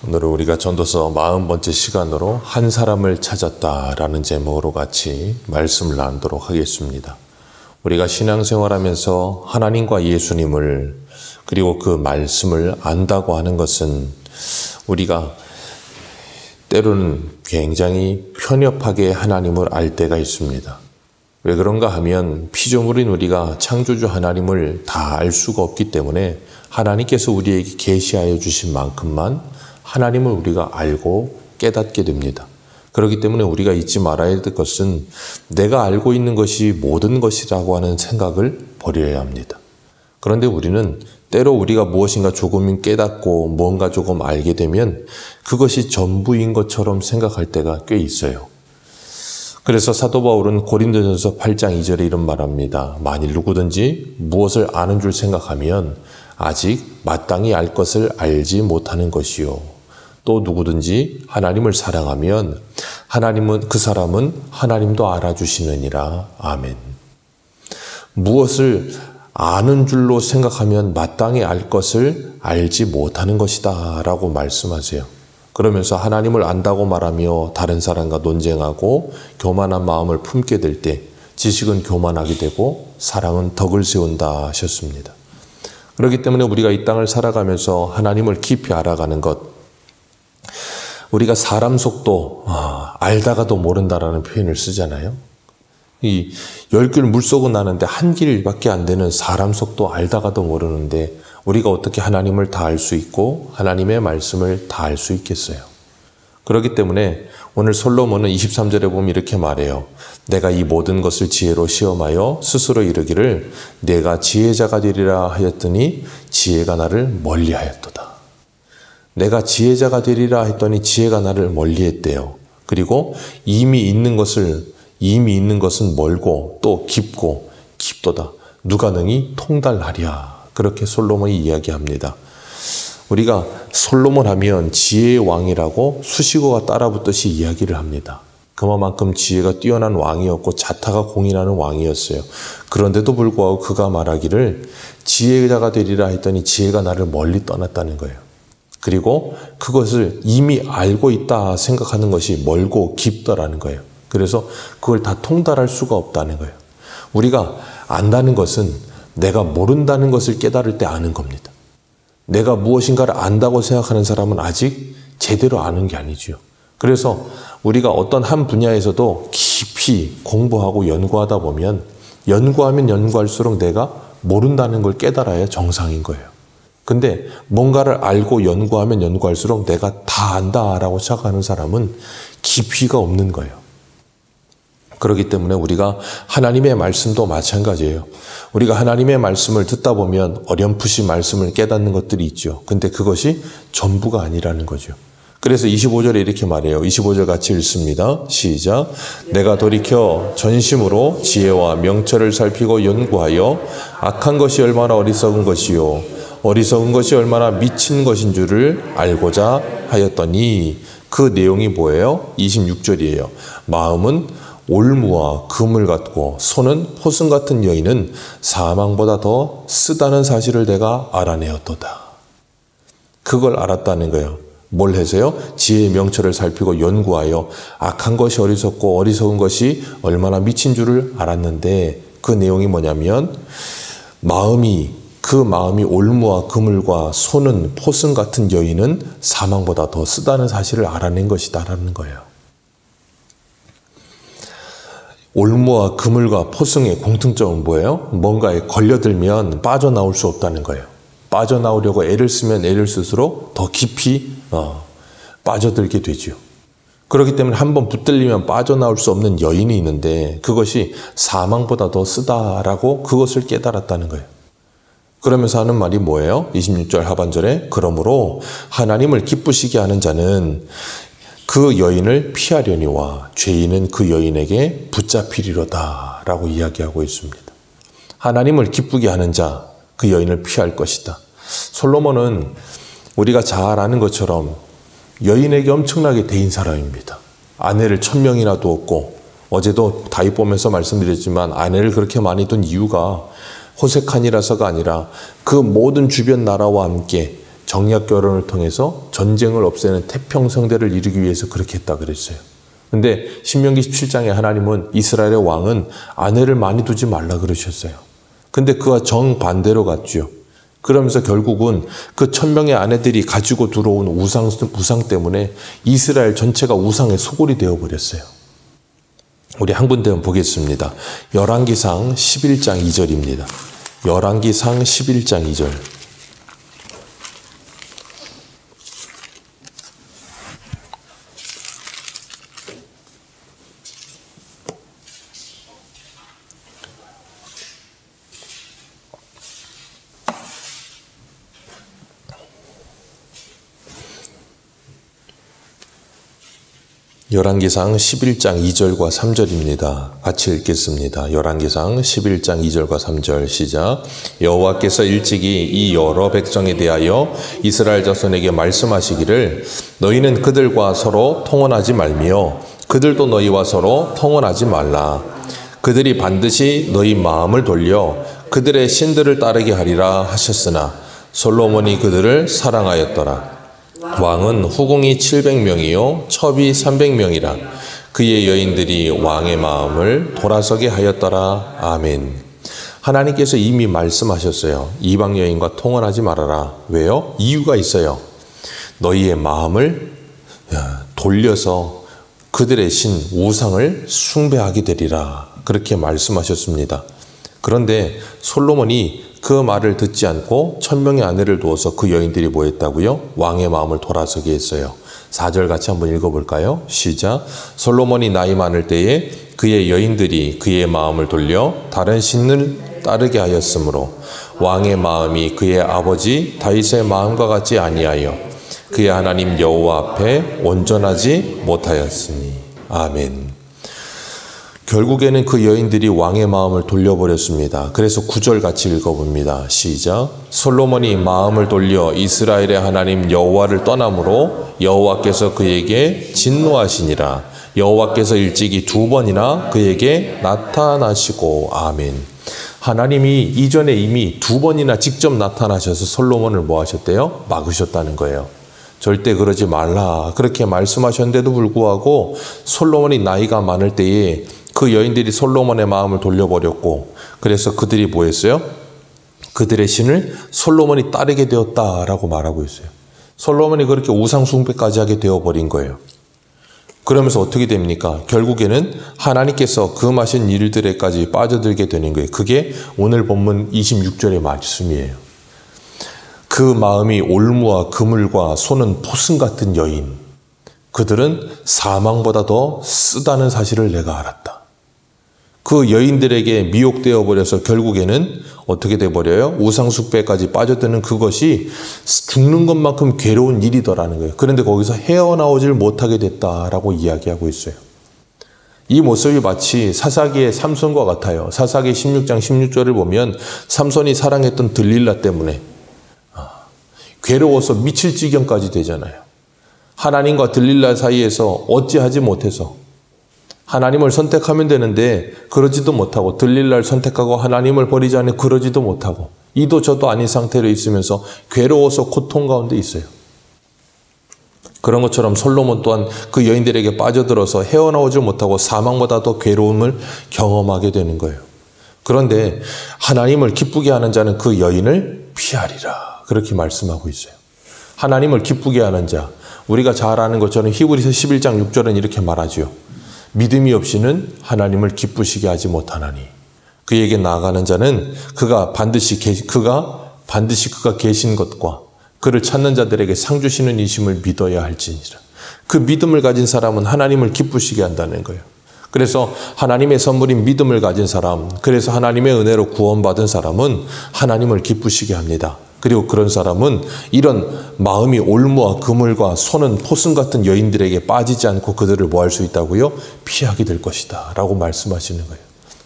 오늘은 우리가 전도서 40번째 시간으로 한 사람을 찾았다라는 제목으로 같이 말씀을 나누도록 하겠습니다. 우리가 신앙생활하면서 하나님과 예수님을 그리고 그 말씀을 안다고 하는 것은 우리가 때로는 굉장히 편협하게 하나님을 알 때가 있습니다. 왜 그런가 하면 피조물인 우리가 창조주 하나님을 다 알 수가 없기 때문에 하나님께서 우리에게 계시하여 주신 만큼만 하나님을 우리가 알고 깨닫게 됩니다. 그렇기 때문에 우리가 잊지 말아야 될 것은 내가 알고 있는 것이 모든 것이라고 하는 생각을 버려야 합니다. 그런데 우리는 때로 우리가 무엇인가 조금 깨닫고 뭔가 조금 알게 되면 그것이 전부인 것처럼 생각할 때가 꽤 있어요. 그래서 사도 바울은 고린도전서 8장 2절에 이런 말합니다. 만일 누구든지 무엇을 아는 줄 생각하면 아직 마땅히 알 것을 알지 못하는 것이요. 또 누구든지 하나님을 사랑하면 그 사람은 하나님도 알아주시느니라. 아멘. 무엇을 아는 줄로 생각하면 마땅히 알 것을 알지 못하는 것이다 라고 말씀하세요. 그러면서 하나님을 안다고 말하며 다른 사람과 논쟁하고 교만한 마음을 품게 될 때 지식은 교만하게 되고 사랑은 덕을 세운다 하셨습니다. 그렇기 때문에 우리가 이 땅을 살아가면서 하나님을 깊이 알아가는 것, 우리가 사람 속도 알다가도 모른다라는 표현을 쓰잖아요. 이 10길 물속은 나는데 한 길밖에 안 되는 사람 속도 알다가도 모르는데 우리가 어떻게 하나님을 다 알 수 있고 하나님의 말씀을 다 알 수 있겠어요. 그렇기 때문에 오늘 솔로몬은 23절에 보면 이렇게 말해요. 내가 이 모든 것을 지혜로 시험하여 스스로 이르기를 내가 지혜자가 되리라 하였더니 지혜가 나를 멀리하였도다. 내가 지혜자가 되리라 했더니 지혜가 나를 멀리했대요. 그리고 이미 있는 것은 멀고 또 깊고 깊도다. 누가 능히 통달하랴. 그렇게 솔로몬이 이야기합니다. 우리가 솔로몬 하면 지혜의 왕이라고 수식어가 따라붙듯이 이야기를 합니다. 그만큼 지혜가 뛰어난 왕이었고 자타가 공인하는 왕이었어요. 그런데도 불구하고 그가 말하기를 지혜자가 되리라 했더니 지혜가 나를 멀리 떠났다는 거예요. 그리고 그것을 이미 알고 있다 생각하는 것이 멀고 깊다라는 거예요. 그래서 그걸 다 통달할 수가 없다는 거예요. 우리가 안다는 것은 내가 모른다는 것을 깨달을 때 아는 겁니다. 내가 무엇인가를 안다고 생각하는 사람은 아직 제대로 아는 게 아니죠. 그래서 우리가 어떤 한 분야에서도 깊이 공부하고 연구하다 보면 연구하면 연구할수록 내가 모른다는 걸 깨달아야 정상인 거예요. 근데 뭔가를 알고 연구하면 연구할수록 내가 다 안다라고 생각하는 사람은 깊이가 없는 거예요. 그렇기 때문에 우리가 하나님의 말씀도 마찬가지예요. 우리가 하나님의 말씀을 듣다 보면 어렴풋이 말씀을 깨닫는 것들이 있죠. 근데 그것이 전부가 아니라는 거죠. 그래서 25절에 이렇게 말해요. 25절 같이 읽습니다. 시작. 내가 돌이켜 전심으로 지혜와 명철을 살피고 연구하여 악한 것이 얼마나 어리석은 것이요 어리석은 것이 얼마나 미친 것인 줄을 알고자 하였더니 그 내용이 뭐예요? 26절이에요. 마음은 올무와 금을 같고 손은 포승 같은 여인은 사망보다 더 쓰다는 사실을 내가 알아내었도다. 그걸 알았다는 거예요. 뭘 해서요? 지혜의 명철을 살피고 연구하여 악한 것이 어리석고 어리석은 것이 얼마나 미친 줄을 알았는데 그 내용이 뭐냐면 그 마음이 올무와 그물과 손은 포승 같은 여인은 사망보다 더 쓰다는 사실을 알아낸 것이다라는 거예요. 올무와 그물과 포승의 공통점은 뭐예요? 뭔가에 걸려들면 빠져나올 수 없다는 거예요. 빠져나오려고 애를 쓰면 애를 쓸수록 더 깊이 빠져들게 되죠. 그렇기 때문에 한번 붙들리면 빠져나올 수 없는 여인이 있는데 그것이 사망보다 더 쓰다라고 그것을 깨달았다는 거예요. 그러면서 하는 말이 뭐예요? 26절 하반절에 그러므로 하나님을 기쁘시게 하는 자는 그 여인을 피하려니와 죄인은 그 여인에게 붙잡히리로다 라고 이야기하고 있습니다. 하나님을 기쁘게 하는 자, 그 여인을 피할 것이다. 솔로몬은 우리가 잘 아는 것처럼 여인에게 엄청나게 대인 사람입니다. 아내를 1000명이나 두었고 어제도 다윗 보면서 말씀드렸지만 아내를 그렇게 많이 둔 이유가 호색한이라서가 아니라 그 모든 주변 나라와 함께 정략 결혼을 통해서 전쟁을 없애는 태평성대를 이루기 위해서 그렇게 했다 그랬어요. 근데 신명기 17장에 하나님은 이스라엘의 왕은 아내를 많이 두지 말라 그러셨어요. 근데 그와 정반대로 갔죠. 그러면서 결국은 그 1000명의 아내들이 가지고 들어온 우상 때문에 이스라엘 전체가 우상의 소굴이 되어버렸어요. 우리 한 군데 보겠습니다. 열왕기상 11장 2절입니다. 열왕기상 11장 2절. 열왕기상 11장 2절과 3절입니다. 같이 읽겠습니다. 열왕기상 11장 2절과 3절 시작. 여호와께서 일찍이 이 여러 백성에 대하여 이스라엘 자손에게 말씀하시기를 너희는 그들과 서로 통혼하지 말며 그들도 너희와 서로 통혼하지 말라. 그들이 반드시 너희 마음을 돌려 그들의 신들을 따르게 하리라 하셨으나 솔로몬이 그들을 사랑하였더라. 왕은 후궁이 700명이요 첩이 300명이라 그의 여인들이 왕의 마음을 돌아서게 하였더라. 아멘. 하나님께서 이미 말씀하셨어요. 이방 여인과 통혼하지 말아라. 왜요? 이유가 있어요. 너희의 마음을 돌려서 그들의 신 우상을 숭배하게 되리라. 그렇게 말씀하셨습니다. 그런데 솔로몬이 그 말을 듣지 않고 1000명의 아내를 두어서 그 여인들이 뭐 했다고요? 왕의 마음을 돌아서게 했어요. 4절 같이 한번 읽어볼까요? 시작. 솔로몬이 나이 많을 때에 그의 여인들이 그의 마음을 돌려 다른 신을 따르게 하였으므로 왕의 마음이 그의 아버지 다윗의 마음과 같지 아니하여 그의 하나님 여호와 앞에 온전하지 못하였으니. 아멘. 결국에는 그 여인들이 왕의 마음을 돌려버렸습니다. 그래서 9절 같이 읽어봅니다. 시작. 솔로몬이 마음을 돌려 이스라엘의 하나님 여호와를 떠남으로 여호와께서 그에게 진노하시니라. 여호와께서 일찍이 2번이나 그에게 나타나시고. 아멘. 하나님이 이전에 이미 2번이나 직접 나타나셔서 솔로몬을 뭐 하셨대요? 막으셨다는 거예요. 절대 그러지 말라. 그렇게 말씀하셨는데도 불구하고 솔로몬이 나이가 많을 때에 그 여인들이 솔로몬의 마음을 돌려버렸고 그래서 그들이 뭐 했어요? 그들의 신을 솔로몬이 따르게 되었다라고 말하고 있어요. 솔로몬이 그렇게 우상 숭배까지 하게 되어버린 거예요. 그러면서 어떻게 됩니까? 결국에는 하나님께서 금하신 일들에까지 빠져들게 되는 거예요. 그게 오늘 본문 26절의 말씀이에요. 그 마음이 올무와 그물과 손은 포승 같은 여인, 그들은 사망보다 더 쓰다는 사실을 내가 알았다. 그 여인들에게 미혹되어 버려서 결국에는 어떻게 돼버려요? 우상숭배까지 빠져드는 그것이 죽는 것만큼 괴로운 일이더라는 거예요. 그런데 거기서 헤어나오질 못하게 됐다라고 이야기하고 있어요. 이 모습이 마치 사사기의 삼손과 같아요. 사사기 16장 16절을 보면 삼손이 사랑했던 들릴라 때문에 괴로워서 미칠 지경까지 되잖아요. 하나님과 들릴라 사이에서 어찌하지 못해서 하나님을 선택하면 되는데 그러지도 못하고 들릴라를 선택하고 하나님을 버리지 않으면 그러지도 못하고 이도 저도 아닌 상태로 있으면서 괴로워서 고통 가운데 있어요. 그런 것처럼 솔로몬 또한 그 여인들에게 빠져들어서 헤어나오지 못하고 사망보다 더 괴로움을 경험하게 되는 거예요. 그런데 하나님을 기쁘게 하는 자는 그 여인을 피하리라. 그렇게 말씀하고 있어요. 하나님을 기쁘게 하는 자, 우리가 잘 아는 것처럼 히브리서 11장 6절은 이렇게 말하죠. 믿음이 없이는 하나님을 기쁘시게 하지 못하나니 그에게 나아가는 자는 그가 반드시 그가 계신 것과 그를 찾는 자들에게 상 주시는 이심을 믿어야 할지니라. 그 믿음을 가진 사람은 하나님을 기쁘시게 한다는 거예요. 그래서 하나님의 선물인 믿음을 가진 사람, 그래서 하나님의 은혜로 구원받은 사람은 하나님을 기쁘시게 합니다. 그리고 그런 사람은 이런 마음이 올무와 그물과 손은 포승 같은 여인들에게 빠지지 않고 그들을 뭐 할 수 있다고요? 피하게 될 것이다 라고 말씀하시는 거예요.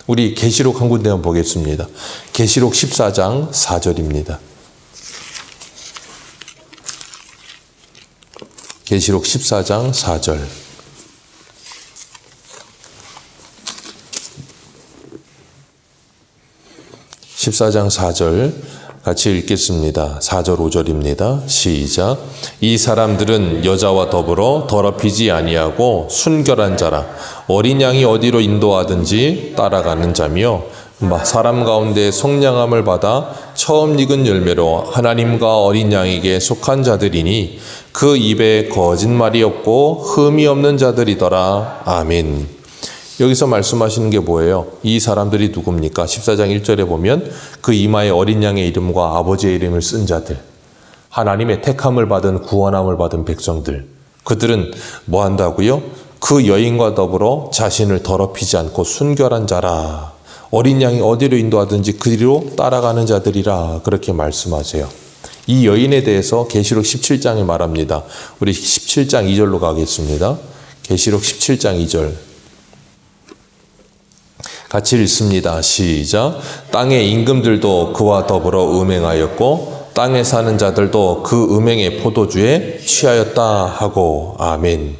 우리 계시록 한 군데 한번 보겠습니다. 계시록 14장 4절입니다. 계시록 14장 4절. (14장 4절) 같이 읽겠습니다. 4절 5절입니다. 시작. 이 사람들은 여자와 더불어 더럽히지 아니하고 순결한 자라. 어린 양이 어디로 인도하든지 따라가는 자며 사람 가운데 속량함을 받아 처음 익은 열매로 하나님과 어린 양에게 속한 자들이니 그 입에 거짓말이 없고 흠이 없는 자들이더라. 아멘. 여기서 말씀하시는 게 뭐예요? 이 사람들이 누굽니까? 14장 1절에 보면 그 이마에 어린 양의 이름과 아버지의 이름을 쓴 자들, 하나님의 택함을 받은 구원함을 받은 백성들, 그들은 뭐 한다고요? 그 여인과 더불어 자신을 더럽히지 않고 순결한 자라. 어린 양이 어디로 인도하든지 그리로 따라가는 자들이라. 그렇게 말씀하세요. 이 여인에 대해서 계시록 17장에 말합니다. 우리 17장 2절로 가겠습니다. 계시록 17장 2절. 같이 읽습니다. 시작. 땅의 임금들도 그와 더불어 음행하였고 땅에 사는 자들도 그 음행의 포도주에 취하였다 하고. 아멘.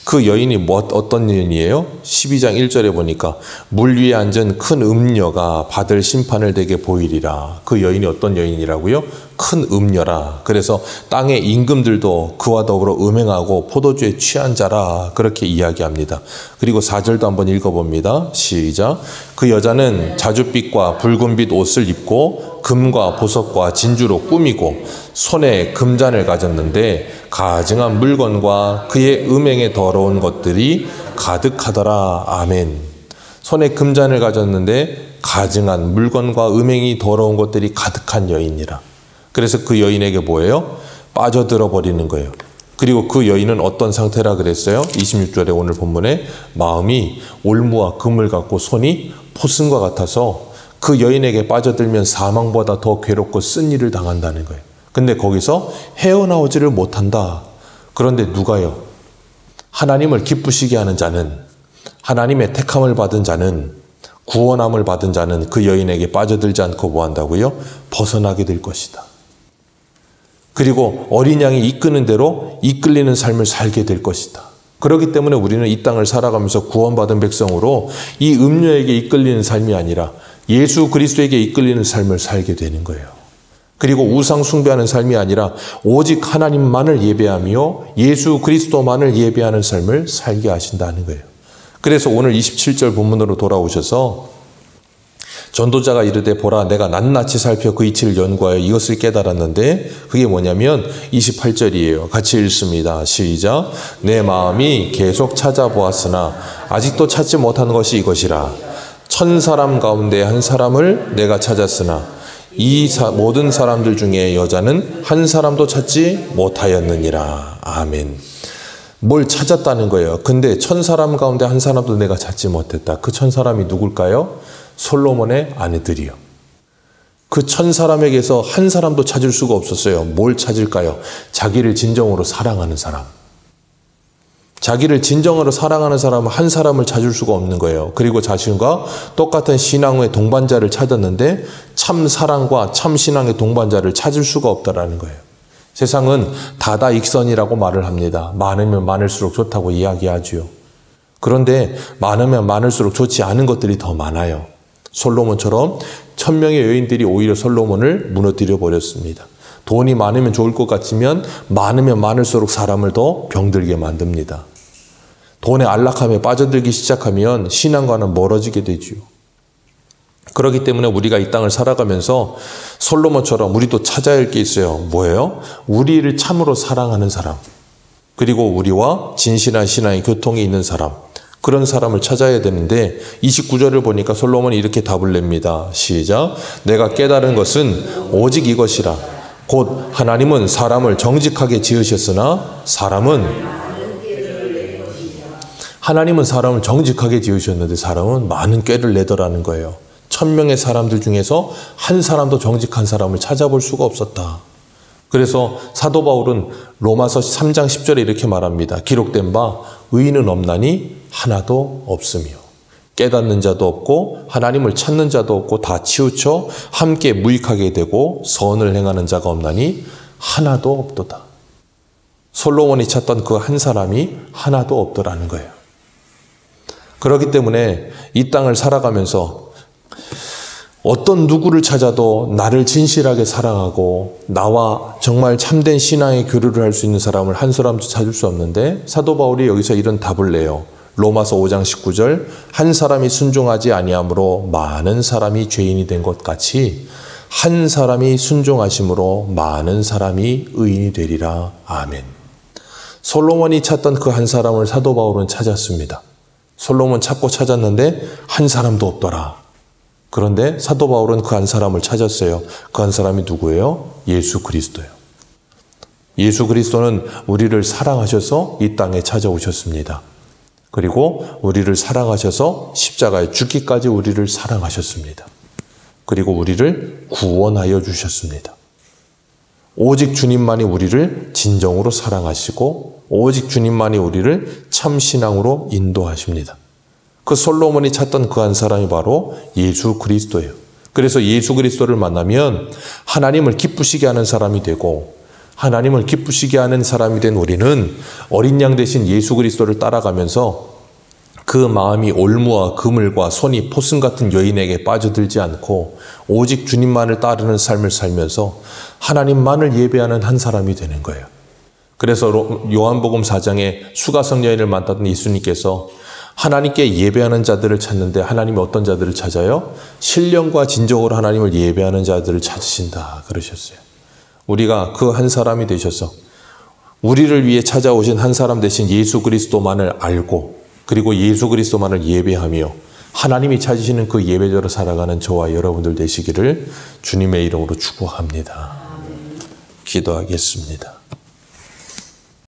그 여인이 어떤 여인이에요? 12장 1절에 보니까 물 위에 앉은 큰 음녀가 받을 심판을 되게 보이리라. 그 여인이 어떤 여인이라고요? 큰 음녀라. 그래서 땅의 임금들도 그와 더불어 음행하고 포도주에 취한 자라. 그렇게 이야기합니다. 그리고 4절도 한번 읽어봅니다. 시작. 그 여자는 자줏빛과 붉은빛 옷을 입고 금과 보석과 진주로 꾸미고 손에 금잔을 가졌는데 가증한 물건과 그의 음행에 더러운 것들이 가득하더라. 아멘. 손에 금잔을 가졌는데 가증한 물건과 음행이 더러운 것들이 가득한 여인이라. 그래서 그 여인에게 뭐예요? 빠져들어 버리는 거예요. 그리고 그 여인은 어떤 상태라 그랬어요? 26절에 오늘 본문에 마음이 올무와 금을 갖고 손이 포승과 같아서 그 여인에게 빠져들면 사망보다 더 괴롭고 쓴 일을 당한다는 거예요. 근데 거기서 헤어나오지를 못한다. 그런데 누가요? 하나님을 기쁘시게 하는 자는, 하나님의 택함을 받은 자는, 구원함을 받은 자는 그 여인에게 빠져들지 않고 뭐 한다고요? 벗어나게 될 것이다. 그리고 어린 양이 이끄는 대로 이끌리는 삶을 살게 될 것이다. 그렇기 때문에 우리는 이 땅을 살아가면서 구원받은 백성으로 이 음료에게 이끌리는 삶이 아니라 예수 그리스도에게 이끌리는 삶을 살게 되는 거예요. 그리고 우상 숭배하는 삶이 아니라 오직 하나님만을 예배하며 예수 그리스도만을 예배하는 삶을 살게 하신다는 거예요. 그래서 오늘 27절 본문으로 돌아오셔서 전도자가 이르되 보라 내가 낱낱이 살펴 그 이치를 연구하여 이것을 깨달았는데 그게 뭐냐면 28절이에요. 같이 읽습니다. 시작. 내 마음이 계속 찾아보았으나 아직도 찾지 못한 것이 이것이라. 1000사람 가운데 한 사람을 내가 찾았으나 이 모든 사람들 중에 여자는 한 사람도 찾지 못하였느니라. 아멘. 뭘 찾았다는 거예요. 근데 1000사람 가운데 한 사람도 내가 찾지 못했다. 그 1000사람이 누굴까요? 솔로몬의 아내들이요. 그 1000사람에게서 한 사람도 찾을 수가 없었어요. 뭘 찾을까요? 자기를 진정으로 사랑하는 사람. 자기를 진정으로 사랑하는 사람은 한 사람을 찾을 수가 없는 거예요. 그리고 자신과 똑같은 신앙의 동반자를 찾았는데 참 사랑과 참 신앙의 동반자를 찾을 수가 없다라는 거예요. 세상은 다다익선이라고 말을 합니다. 많으면 많을수록 좋다고 이야기하지요. 그런데 많으면 많을수록 좋지 않은 것들이 더 많아요. 솔로몬처럼 1000명의 여인들이 오히려 솔로몬을 무너뜨려 버렸습니다. 돈이 많으면 좋을 것 같으면 많으면 많을수록 사람을 더 병들게 만듭니다. 돈의 안락함에 빠져들기 시작하면 신앙과는 멀어지게 되지요. 그렇기 때문에 우리가 이 땅을 살아가면서 솔로몬처럼 우리도 찾아야 할 게 있어요. 뭐예요? 우리를 참으로 사랑하는 사람, 그리고 우리와 진실한 신앙의 교통이 있는 사람, 그런 사람을 찾아야 되는데 29절을 보니까 솔로몬이 이렇게 답을 냅니다. 시작. 내가 깨달은 것은 오직 이것이라. 곧 하나님은 사람을 정직하게 지으셨으나 하나님은 사람을 정직하게 지으셨는데 사람은 많은 꾀를 내더라는 거예요. 1000명의 사람들 중에서 한 사람도 정직한 사람을 찾아볼 수가 없었다. 그래서 사도 바울은 로마서 3장 10절에 이렇게 말합니다. 기록된 바 의인은 없나니 하나도 없으며 깨닫는 자도 없고 하나님을 찾는 자도 없고 다 치우쳐 함께 무익하게 되고 선을 행하는 자가 없나니 하나도 없도다. 솔로몬이 찾던 그 한 사람이 하나도 없더라는 거예요. 그렇기 때문에 이 땅을 살아가면서 어떤 누구를 찾아도 나를 진실하게 사랑하고 나와 정말 참된 신앙의 교류를 할 수 있는 사람을 한 사람도 찾을 수 없는데 사도 바울이 여기서 이런 답을 내요. 로마서 5장 19절 한 사람이 순종하지 아니함으로 많은 사람이 죄인이 된 것 같이 한 사람이 순종하심으로 많은 사람이 의인이 되리라. 아멘. 솔로몬이 찾던 그 한 사람을 사도 바울은 찾았습니다. 솔로몬 찾고 찾았는데 한 사람도 없더라. 그런데 사도 바울은 그 한 사람을 찾았어요. 그 한 사람이 누구예요? 예수 그리스도예요. 예수 그리스도는 우리를 사랑하셔서 이 땅에 찾아오셨습니다. 그리고 우리를 사랑하셔서 십자가에 죽기까지 우리를 사랑하셨습니다. 그리고 우리를 구원하여 주셨습니다. 오직 주님만이 우리를 진정으로 사랑하시고 오직 주님만이 우리를 참신앙으로 인도하십니다. 그 솔로몬이 찾던 그 한 사람이 바로 예수 그리스도예요. 그래서 예수 그리스도를 만나면 하나님을 기쁘시게 하는 사람이 되고 하나님을 기쁘시게 하는 사람이 된 우리는 어린 양 대신 예수 그리스도를 따라가면서 그 마음이 올무와 그물과 손이 포승 같은 여인에게 빠져들지 않고 오직 주님만을 따르는 삶을 살면서 하나님만을 예배하는 한 사람이 되는 거예요. 그래서 요한복음 4장에 수가성 여인을 만났던 예수님께서 하나님께 예배하는 자들을 찾는데 하나님이 어떤 자들을 찾아요? 신령과 진정으로 하나님을 예배하는 자들을 찾으신다 그러셨어요. 우리가 그 한 사람이 되셔서 우리를 위해 찾아오신 한 사람 대신 예수 그리스도만을 알고 그리고 예수 그리스도만을 예배하며 하나님이 찾으시는 그 예배자로 살아가는 저와 여러분들 되시기를 주님의 이름으로 축복합니다. 기도하겠습니다.